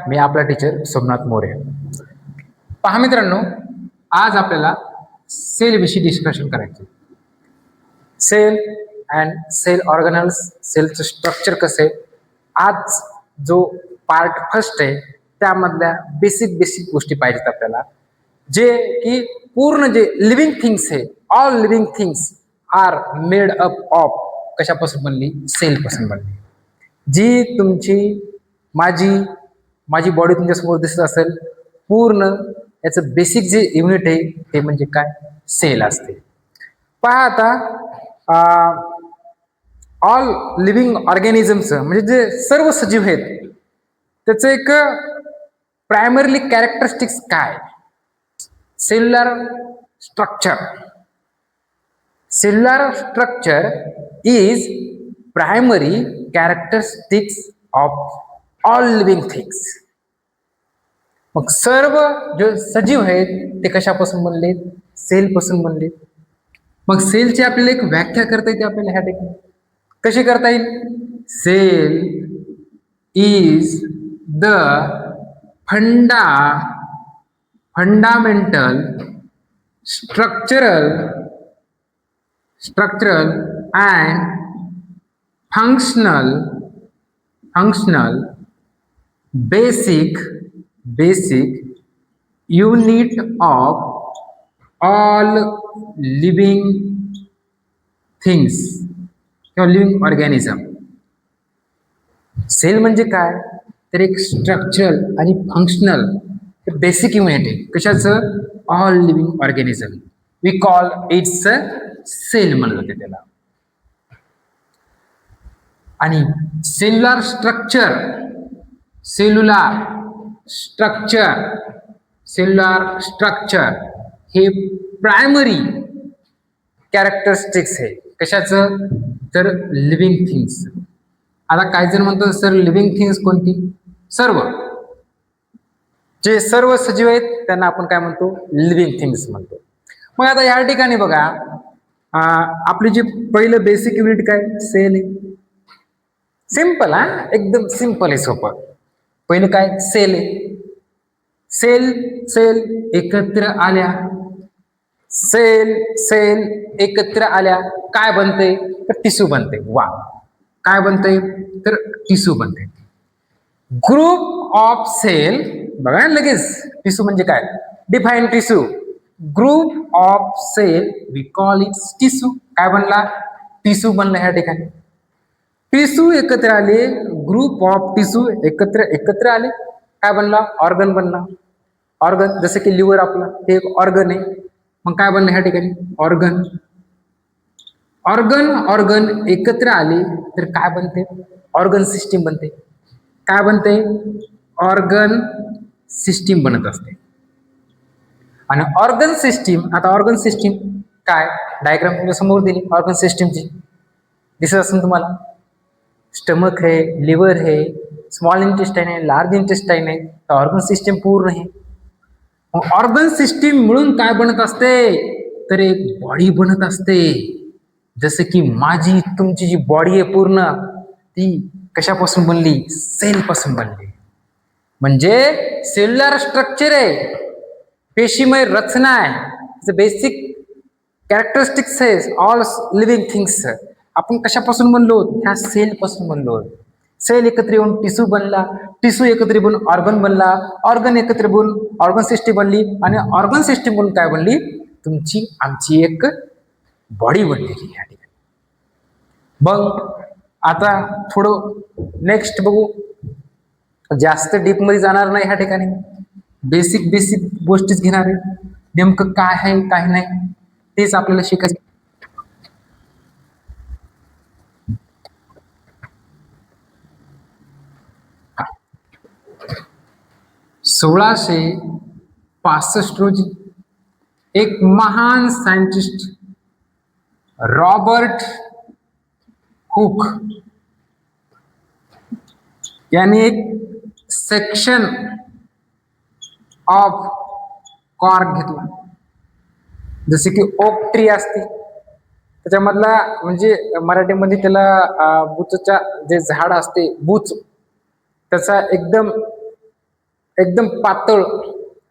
मी आपला टीचर सोमनाथ मोरे. पहा मित्रांनो, आज आपल्याला सेल विषयी डिस्कशन करायचे. सेल अँड सेल ऑर्गनल्स, सेलचं स्ट्रक्चर कसं आहे, आज जो पार्ट फर्स्ट आहे त्यामधल्या बेसिक गोष्टी पाहिजेत आपल्याला, जे की पूर्ण जे लिव्हिंग थिंग्स आहे, all living things are made up of कशापासून बनली, सेल पासून बनली. जी तुमची माझी बॉडी तुमच्यासमोर दिसत असेल, पूर्ण याचं बेसिक जे युनिट आहे ते म्हणजे काय, सेल असते. पहा आता ऑल लिव्हिंग ऑर्गॅनिझमचं म्हणजे जे सर्व सजीव आहेत त्याचं एक प्रायमरीली कॅरेक्टरिस्टिक्स काय, cellular structure. Cellular structure is primary characteristics of all living things. मग सर्व जे सजीव आहेत ते कशापासून बनलेत, सेल पासून बनलेत. मग सेलची आपल्याला एक व्याख्या करता येते आपल्याला ह्या ठिकाणी. कशी करता येईल? Cell is the fundamental structural and functional basic unit of all living things किंवा लिव्हिंग ऑर्गॅनिझम. सेल म्हणजे काय तर एक स्ट्रक्चरल आणि फंक्शनल बेसिक युनिट आहे. कशाचं? All living organism. We call its cell म्हणलं जाते त्याला. आणि सेल्युलर स्ट्रक्चर हे प्रायमरी कॅरेक्टरिस्टिक्स आहे. कशाचं? तर लिव्हिंग थिंग्स. आता काही जण म्हणतात सर लिव्हिंग थिंग्स कोणती? सर्व जे सर्व सजीव आहेत त्यांना आपण काय म्हणतो? लिव्हिंग थिंग्स म्हणतो. मग आता या ठिकाणी बघा, आपली जी पहिलं बेसिक युनिट काय, सेल आहे. सिंपल, एकदम सिंपल आहे, सोपं. पहिलं काय, सेल आहे. सेल एकत्र आल्या, सेल एकत्र आल्या काय बनते तर टिश्यू बनते. वा, काय बनते तर टिश्यू बनते. ग्रुप ऑफ सेल बघा लगेच, टिश्यू म्हणजे काय, define tissue. Group of cell we call it tissue. काय बनला? टिश्यू बनला. ह्या ठिकाणी टिश्यू एकत्र आले, ग्रुप ऑफ टिश्यू एकत्र आले, काय बनला? ऑर्गन बनला. ऑर्गन जसं की लिव्हर आपला हे एक ऑर्गन आहे. मग काय बनलं ह्या ठिकाणी? ऑर्गन एकत्र आले तर काय बनते? ऑर्गन सिस्टीम बनते. काय बनते? ऑर्गन सिस्टीम बनत असते. आणि ऑर्गन सिस्टीम, आता ऑर्गन सिस्टीम काय, डायग्राम तुमच्या समोर दिली ऑर्गन सिस्टीमची, दिसत असेल तुम्हाला. स्टमक आहे, लिव्हर आहे, स्मॉल इंटेस्टाईन आहे, लार्ज इंटेस्टाईन आहे, ऑर्गन सिस्टीम पूर्ण आहे. ऑर्गन सिस्टीम मिळून काय बनत असते तर एक बॉडी बनत असते. जसं की माझी तुमची जी बॉडी आहे पूर्ण ती कशापासून बनली? सेल पासून बनली. म्हणजे सेल्युलर स्ट्रक्चर आहे, पेशीमय रचना आहे, बेसिक कॅरेक्टरिस्टिक्स आहे ऑल लिव्हिंग थिंग्स. आपण कशापासून बनलो? ह्या सेल पासून बनलो. सेल एकत्र येऊन टिश्यू बनला, टिश्यू एकत्र येऊन ऑर्गन बनला, ऑर्गन एकत्र येऊन ऑर्गन सिस्टीम बनली, आणि ऑर्गन सिस्टीम बनून काय बनली? तुमची आमची एक बॉडी बनलेली या ठिकाणी. बघ आता थोडं नेक्स्ट बघू, जास्त डीप मध्ये जाणार नाही ह्या ठिकाणी, बेसिक गोष्टीच घेणार आहे. नेमकं काय आहे काय नाही तेच आपल्याला शिकायचं. 1665 रोजी एक महान सायंटिस्ट रॉबर्ट हुक यांनी एक सेक्शन ऑफ कॉर्क घेतला. जसे की ओक ट्री असते त्याच्यामधला, म्हणजे मराठीमध्ये त्याला बुचच्या जे झाड असते बुच, त्याचा एकदम एकदम पातळ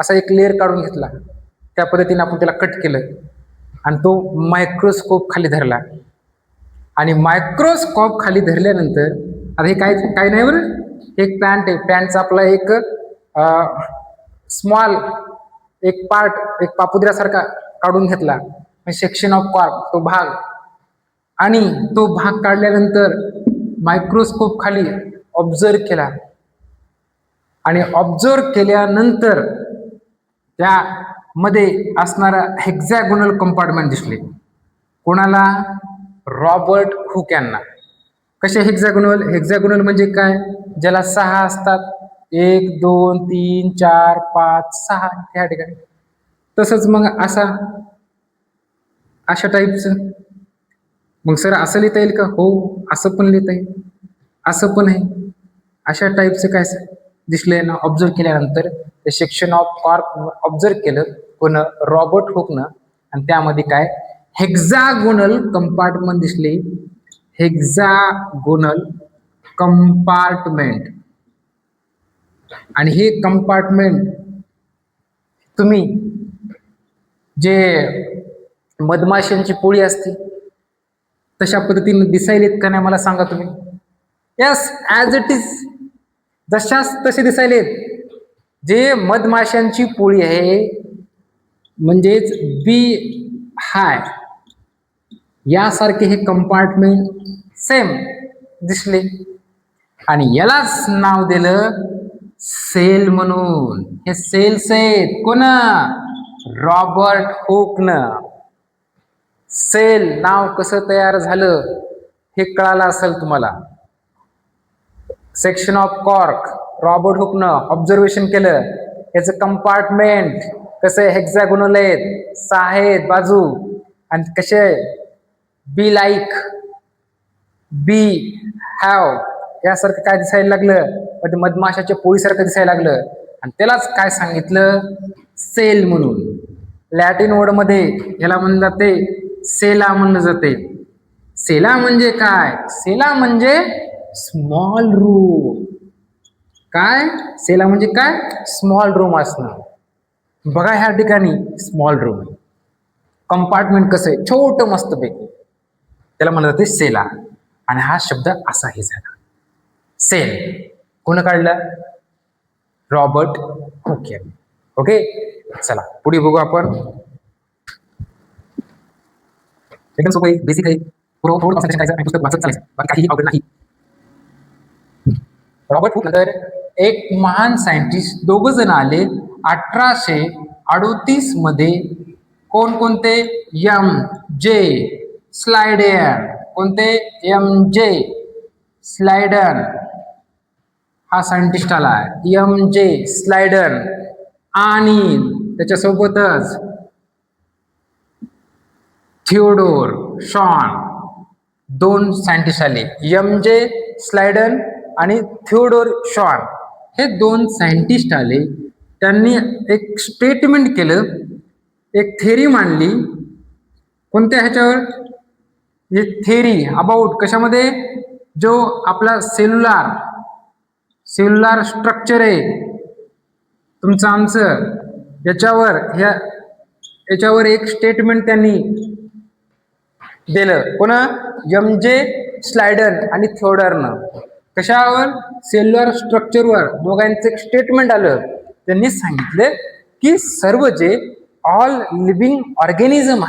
असा एक लेअर काढून घेतला, त्या पद्धतीने आपण त्याला कट केलं आणि तो मायक्रोस्कोप खाली धरला. आणि मायक्रोस्कोप खाली धरल्यानंतर आता हे काय काय नाही बरं, एक पॅन्ट आहे, पॅन्टचा आपला एक स्मॉल एक पार्ट, एक पापुद्र्यासारखा काढून घेतला, सेक्शन ऑफ कॉर्क तो भाग. आणि तो भाग काढल्यानंतर मायक्रोस्कोप खाली ऑब्झर्व केला आणि ऑब्झर्व केल्यानंतर त्यामध्ये असणारा हेक्झॅगोनल कंपार्टमेंट दिसले. कोणाला? रॉबर्ट हुक यांना. कसे हेक्झॅगोनल? हेक्झॅगोनल म्हणजे काय? ज्याला 6 असतात, 1 2 3 4 5 6 त्या ठिकाणी. तसंच मग अशा टाईपचं. मग सर असं लिहिता येईल का? हो, असं पण लिहिता येईल, असं पण आहे. अशा टाईपचं काय दिसलंय ना ऑब्झर्व केल्यानंतर ते सेक्शन ऑफ कॉर्क ऑब्झर्व केलं कोण? रॉबर्ट हुकनं. आणि त्यामध्ये काय? हेक्झागोनल कंपार्टमेंट दिसले. Hexagonal compartment. आणि हे कंपार्टमेंट तुम्ही जे मधमाशांची पोळी असते तशा पद्धतीने दिसायलेत का नाही मला सांगा तुम्ही? यस, ॲज इट इज, जशाच तसे दिसायलेत. जे मधमाशांची पोळी आहे म्हणजेच बी हाय यासारखे हे कंपार्टमेंट सेम दिसले. आणि यालाच नाव दिलं सेल म्हणून. हे सेल्स आहेत. कोण? रॉबर्ट हुकनं. सेल नाव कसं तयार झालं हे कळालं असेल तुम्हाला. सेक्शन ऑफ कॉर्क रॉबर्ट हुकनं ऑब्झर्वेशन केलं. याचं कंपार्टमेंट कसं हेक्झॅगोनल आहेत, 6 आहेत बाजू. आणि कसे बी लाईक, बी हॅव यासारखं काय दिसायला लागलं, मधमाशाच्या पोळीसारखं दिसायला लागलं. आणि त्यालाच काय सांगितलं? सेल म्हणून. लॅटिन वर्ड मध्ये याला म्हणलं जाते सेला म्हणलं जाते. सेला म्हणजे काय? सेला म्हणजे स्मॉल रूम. काय? सेला म्हणजे काय? स्मॉल रूम असणं. बघा ह्या ठिकाणी स्मॉल रूम आहे. कंपार्टमेंट कसं आहे? छोटं मस्त पैकी, त्याला म्हणलं जाते सेला. आणि हा शब्द असाही झाला सेल. कोण काढलं? रॉबर्ट हुक यांनी. ओके, चला पुढे बघू आपण. एकदम सोपं आहे, बेसिक आहे. थोडं कॉन्सन्ट्रेशन करायचं आणि पुस्तक वाचत चालायचं, बाकी काही अवघड नाही. रॉबर्ट हुक नंतर एक महान सायंटिस्ट, 2 जण आले 1838 मध्ये. कोणते? एम जे स्लायडेन. कोणते? एम जे स्लायडन हा सायंटिस्ट आला. एम जे स्लायडन. आणि त्याच्यासोबतच थिओडोर शॉन, 2 सायंटिस्ट आले. एम जे स्लायडन आणि थिओडोर शॉन हे 2 सायंटिस्ट आले. त्यांनी एक स्टेटमेंट केलं, एक थेरी मांडली. कोणत्या ह्याच्यावर? हे थेरी अबाउट कशामध्ये? जो आपला सेल्युलर स्ट्रक्चर आहे तुमचं आमचं, याच्यावर एक स्टेटमेंट त्यांनी दिलं. कोण? एम जे स्लायडन आणि थिओडरनं. कशावर? सेल्युलर स्ट्रक्चरवर दोघांचं एक स्टेटमेंट आलं. त्यांनी सांगितलं की सर्व जे ऑल लिव्हिंग ऑर्गॅनिझम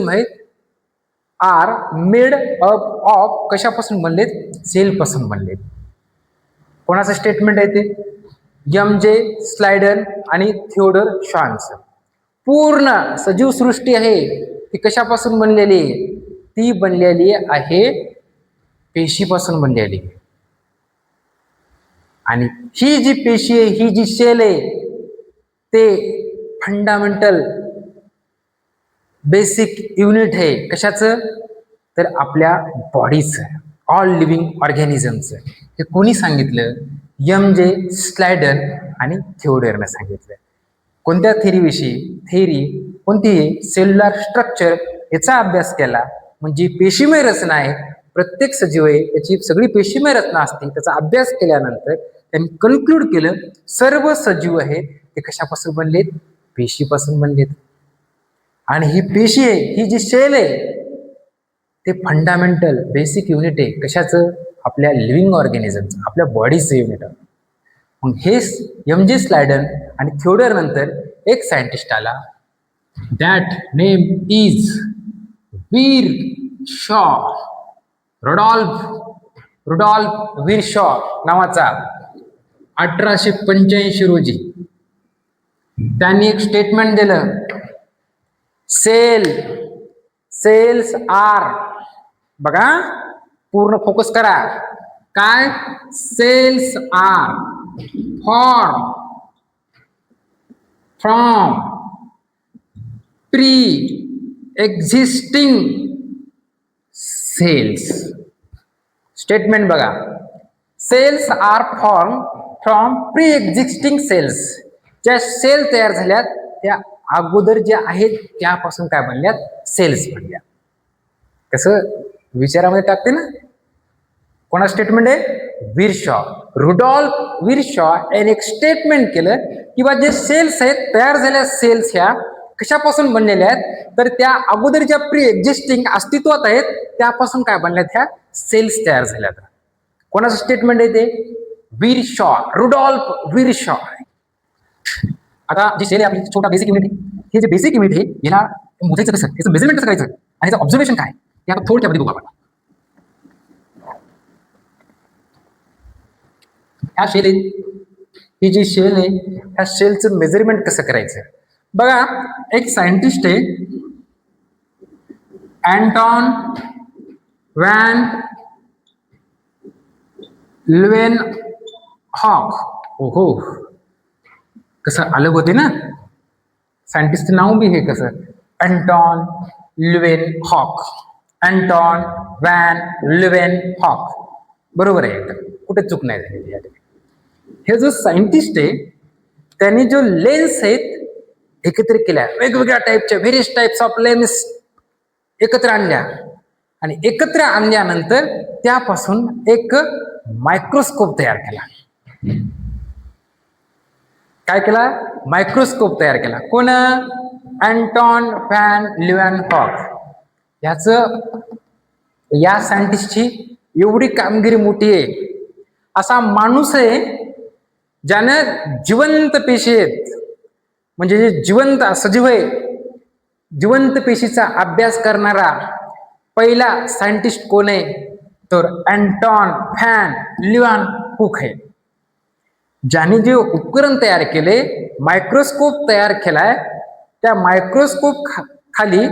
आहेत आर मेड अप ऑफ कशापासून बनलेत? सेलपासून बनलेत. कोणाचं स्टेटमेंट आहे ते? एम जे स्लायडन आणि थिओडर शॉनचं. पूर्ण सजीव सृष्टी आहे ती कशापासून बनलेली आहे? ती बनलेली आहे पेशीपासून बनलेली. आणि ही जी पेशी आहे, ही जी सेल आहे, ते फंडामेंटल बेसिक युनिट आहे. कशाचं? तर आपल्या बॉडीचं, ऑल लिव्हिंग ऑर्गॅनिझमचं. हे कोणी सांगितलं? एम जे स्लायडन आणि थिओडरनं सांगितलं. कोणत्या थेरीविषयी? थेरी कोणती? सेल्युलर स्ट्रक्चर याचा अभ्यास केला. म्हणजे पेशीमय रचना आहे, प्रत्येक सजीव आहे त्याची सगळी पेशीमय रचना असते. त्याचा अभ्यास केल्यानंतर त्यांनी कन्क्लूड केलं सर्व सजीव आहेत ते कशापासून बनलेत, पेशीपासून बनलेत. आणि ही पेशी आहे, ही जी सेल आहे ते फंडामेंटल बेसिक युनिट आहे कशाचं, आपल्या लिव्हिंग ऑर्गॅनिझमचं, आपल्या बॉडीचं युनिट आहे. मग हे एम.जी. स्लायडन आणि थिओडर नंतर एक सायंटिस्ट आला, that name is Virchow, Rudolf Virchow नावाचा. 1885 रोजी त्यांनी एक स्टेटमेंट दिलं, सेल्स आर, बघा पूर्ण फोकस करा, काय, cells are form from pre existing cells. Statement बघा, cells are form from pre existing cells. ज्या सेल तयार झाल्यात त्या अगोदर ज्या आहेत त्यापासून काय बनल्यात, सेल्स बनल्या. कसं विचारामध्ये टाकते ना. कोणा स्टेटमेंट आहे, विरशॉ, रुडॉल्फ विरशॉ यांनी एक स्टेटमेंट केलं की बा जे सेल्स आहेत तयार झाल्या सेल्स ह्या कशापासून बनलेल्या आहेत, तर त्या अगोदर ज्या प्री एक्झिस्टिंग अस्तित्वात आहेत त्यापासून काय बनल्यात, ह्या सेल्स तयार झाल्यात. कोणाचं स्टेटमेंट आहे ते, विरशॉ, रुडॉल्फ विरशॉ. आता जी सेल आहे आपली छोटा बेसिक युनिट आहे, हे जे बेसिक युनिट आहे याला मोजायचं कसं, त्याचं मेजरमेंट कसं करायचं आणि याचं ऑब्झर्वेशन काय ते आता थोडक्यामध्ये बघू आपण. ह्या सेल आहे, ही जी सेल आहे ह्या सेलचं मेजरमेंट कसं करायचं बघा. एक सायंटिस्ट आहे अँटॉन व्हॅन ल्युएनहॉक. ओहो, कसं अलग होते ना सायंटिस्टचं नाव बी, हे कसं, अँटॉन ल्युएनहॉक, अँटॉन व्हॅन ल्युएनहॉक. बरोबर आहे, एकदम कुठे चूक नाही झालेली. हे जो सायंटिस्ट आहे त्यांनी जो लेन्स आहेत एकत्रित केल्या, वेगवेगळ्या टाईपच्या व्हेरियस टाइप्स ऑफ लेन्स एकत्र आणल्या आणि एकत्र आणल्यानंतर त्यापासून एक मायक्रोस्कोप तयार केला. काय केला, मायक्रोस्कोप तयार केला. कोण, अँटॉन व्हॅन ल्युएनहॉक. याचं, या सायंटिस्टची एवढी कामगिरी मोठी आहे. असा माणूस आहे ज्यानं जिवंत पेशी आहेत, म्हणजे जे जिवंत सजीव आहे, जिवंत पेशीचा अभ्यास करणारा पहिला सायंटिस्ट कोण आहे, तर अँटॉन व्हॅन ल्युएनहॉक आहे. ज्याने जे उपकरण तयार केले, मायक्रोस्कोप तयार केलाय, त्या मायक्रोस्कोप खाली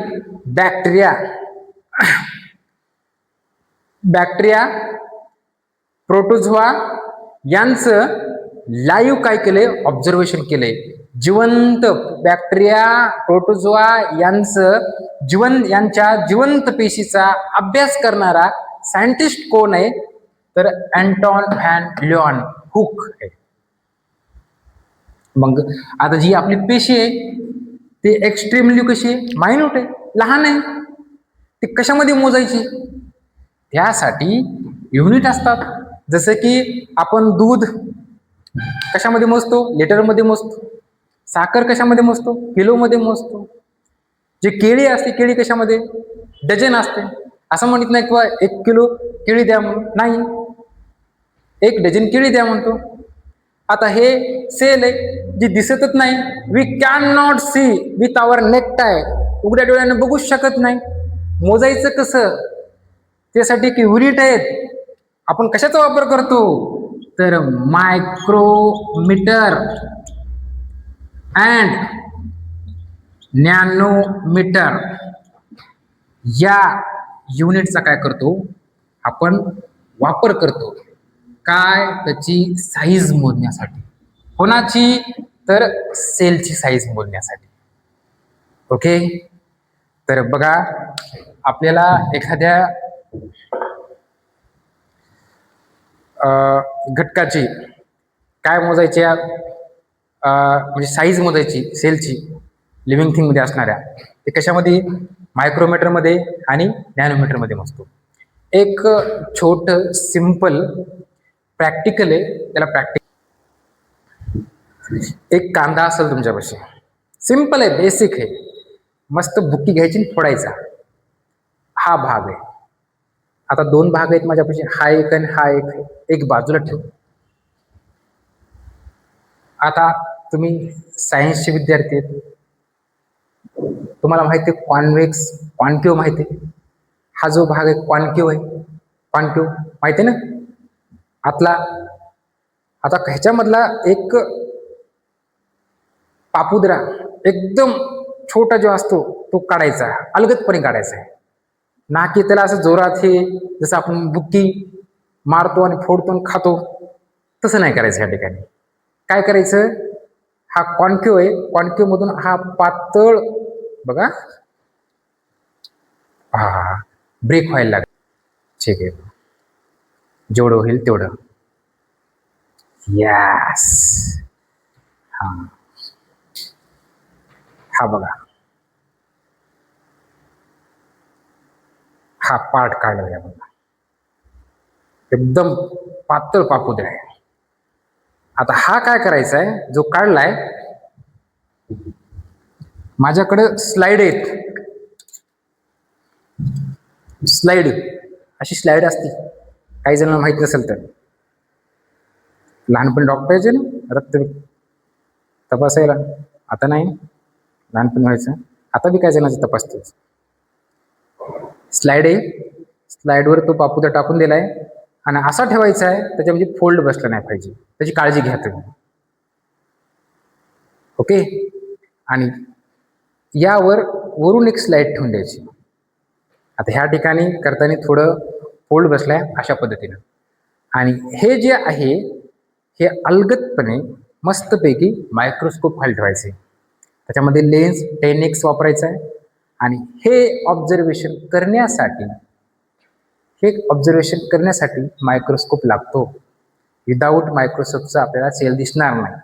बॅक्टेरिया प्रोटोझोआ यांचं लाईव्ह काय केले, ऑब्झर्वेशन केले. जिवंत बॅक्टेरिया प्रोटोझोआ यांच्या जिवंत पेशीचा अभ्यास करणारा सायंटिस्ट कोण आहे, तर अँटॉन व्हॅन ल्युएनहॉक आहे. मग आता जी आपली पेशी आहे ती एक्स्ट्रीमली कशी आहे, मायन्यूट आहे, लहान आहे. ती कशामध्ये मोजायची, त्यासाठी युनिट असतात. जसं की आपण दूध कशामध्ये मोजतो, लिटरमध्ये मोजतो. साखर कशामध्ये मोजतो, किलोमध्ये मोजतो. जे केळी असते, केळी कशामध्ये, डझन असते. असं म्हणत नाही किंवा 1 किलो केळी द्या म्हणून, नाही, 1 डझन केळी द्या म्हणतो. आता हे सेल आहे जी दिसतच नाही, we can not see with our naked eye, उघड्या डोळ्याने बघूच शकत नाही. मोजायचं कसं, त्यासाठी की युनिट आहेत. आपण कशाचा वापर करतो, तर मायक्रोमीटर अँड नॅनोमीटर या युनिटचा काय करतो आपण, वापर करतो. काय, त्याची साईज मोजण्यासाठी. कोणाची, तर सेलची साईज मोजण्यासाठी. ओके, तर बघा आपल्याला एखाद्या घटकाची काय मोजायची, म्हणजे साईज मोजायची सेलची, लिव्हिंग थिंग मध्ये असणाऱ्या, ते कशामध्ये, मायक्रोमीटरमध्ये आणि नॅनोमीटरमध्ये मोजतो. एक छोट सिंपल प्रॅक्टिकल आहे, त्याला एक कांदा असेल तुमच्यापाशी, सिंपल आहे, बेसिक आहे, मस्त बुक्की घ्यायची आणि फोडायचा. हा भाग आहे. आता दोन भाग आहेत माझ्यापाशी, हा एक आणि हा एक, एक बाजूला ठेव. आता तुम्ही सायन्सचे विद्यार्थी आहेत, तुम्हाला माहिती आहे कॉन्व्हेक्स कॉन्केव माहिती आहे. हा जो भाग आहे कॉन्केव आहे, कॉन्केव माहिती आहे ना आतला. आता ह्याच्यामधला एक पापुद्रा एकदम छोटा जो असतो तो काढायचा, अलगदपणे काढायचा आहे, ना की त्याला असं जोरात हे जसं आपण बुक्की मारतो आणि फोडतो आणि खातो तसं नाही करायचं. या ठिकाणी काय करायचं, हा कॉन्केव आहे, कॉन्केव मधून हा पातळ बघा, हा ब्रेक व्हायला लागेल. ठीक आहे, जेवढं होईल तेवढं. यस, हा हा बघा, हा पार्ट काढला या बघा, एकदम पातळ पापुद्रा आहे. आता हा काय करायचा आहे, जो काढलाय, माझ्याकडे स्लाइड आहेत, स्लाइड अशी स्लाइड असते, काही जणांना माहित नसेल तर. लहानपणी डॉक्टरचे ना रक्त तपासायला, आता नाही, लहानपणी व्हायचं, आता बी काही जणांचं तपासते. स्लाइड आहे, स्लाइडवर तो पापुद्रा टाकून दिलाय आणि असा ठेवायचा आहे त्याच्यामध्ये फोल्ड बसला नाही पाहिजे, त्याची काळजी घ्या तुम्ही. ओके, आणि यावर वरून एक स्लाइड ठेवून द्यायची. आता ह्या ठिकाणी करताना थोडं फोल्ड बसलाय अशा पद्धतीनं, आणि हे जे आहे हे अलगदपणे मस्तपैकी मायक्रोस्कोप खाली ठेवायचे, त्याच्यामध्ये लेन्स 10x वापरायचा आहे. आणि हे ऑब्झर्वेशन करण्यासाठी मायक्रोस्कोप लागतो. विदाऊट मायक्रोस्कोपचा आपल्याला सेल दिसणार नाही.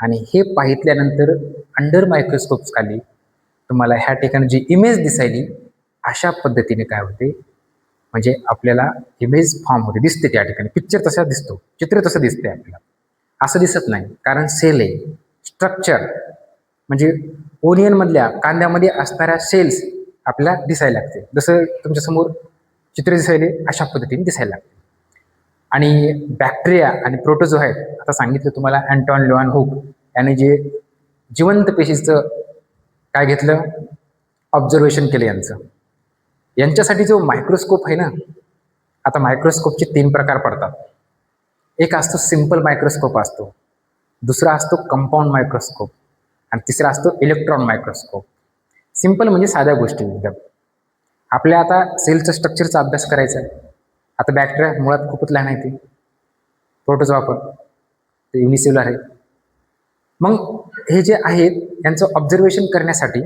आणि हे पाहिल्यानंतर अंडर मायक्रोस्कोप खाली तुम्हाला ह्या ठिकाणी जी इमेज दिसायली अशा पद्धतीने काय होते, म्हणजे आपल्याला इमेज फॉर्म होते, दिसते त्या ठिकाणी, पिक्चर तसा दिसतो, चित्र तसं दिसते आपल्याला. असं दिसत नाही कारण सेल आहे. स्ट्रक्चर म्हणजे ओनियन मधल्या कांद्यामध्ये असणाऱ्या सेल्स आपल्याला दिसायला लागते, जसं तुमच्यासमोर चित्र दिसायले अशा पद्धतीने दिसायला लागते. आणि बॅक्टेरिया आणि प्रोटोझो आहेत, आता सांगितलं तुम्हाला अँटॉन लेव्हनहूक याने जे जिवंत पेशीचं काय घेतलं, ऑब्झर्वेशन केलं यांचं. यांच्यासाठी जो मायक्रोस्कोप आहे ना, आता मायक्रोस्कोपचे 3 प्रकार पडतात. एक असतो सिंपल मायक्रोस्कोप असतो, दुसरा असतो कंपाऊंड मायक्रोस्कोप, आणि तिसरा असतो इलेक्ट्रॉन मायक्रोस्कोप. सिंपल म्हणजे साध्या गोष्टी एकदम. आपल्या आता सेलचं स्ट्रक्चरचा अभ्यास करायचा आहे. आता बॅक्टेरिया मुळात खूपच लहान आहे, ते प्रोटोझोआ आपण ते युनिसेल्युलर आहे. मग हे जे आहेत यांचं ऑब्झर्वेशन करण्यासाठी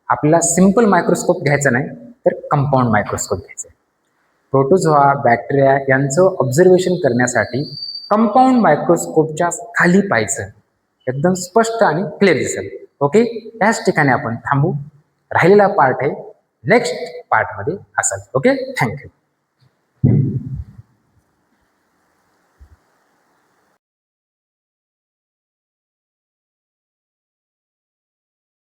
आपल्याला सिंपल मायक्रोस्कोप घ्यायचा नाही, तर कंपाऊंड मायक्रोस्कोप घ्यायचं आहे. प्रोटोझोआ बॅक्टेरिया यांचं ऑब्झर्वेशन करण्यासाठी कंपाऊंड मायक्रोस्कोपच्या खाली पाहायचं, एकदम स्पष्ट आणि क्लिअर दिसेल. ओके, त्याच ठिकाणी आपण थांबू. राहिलेला पार्ट आहे नेक्स्ट पार्टमध्ये असाल. Okay, thank you.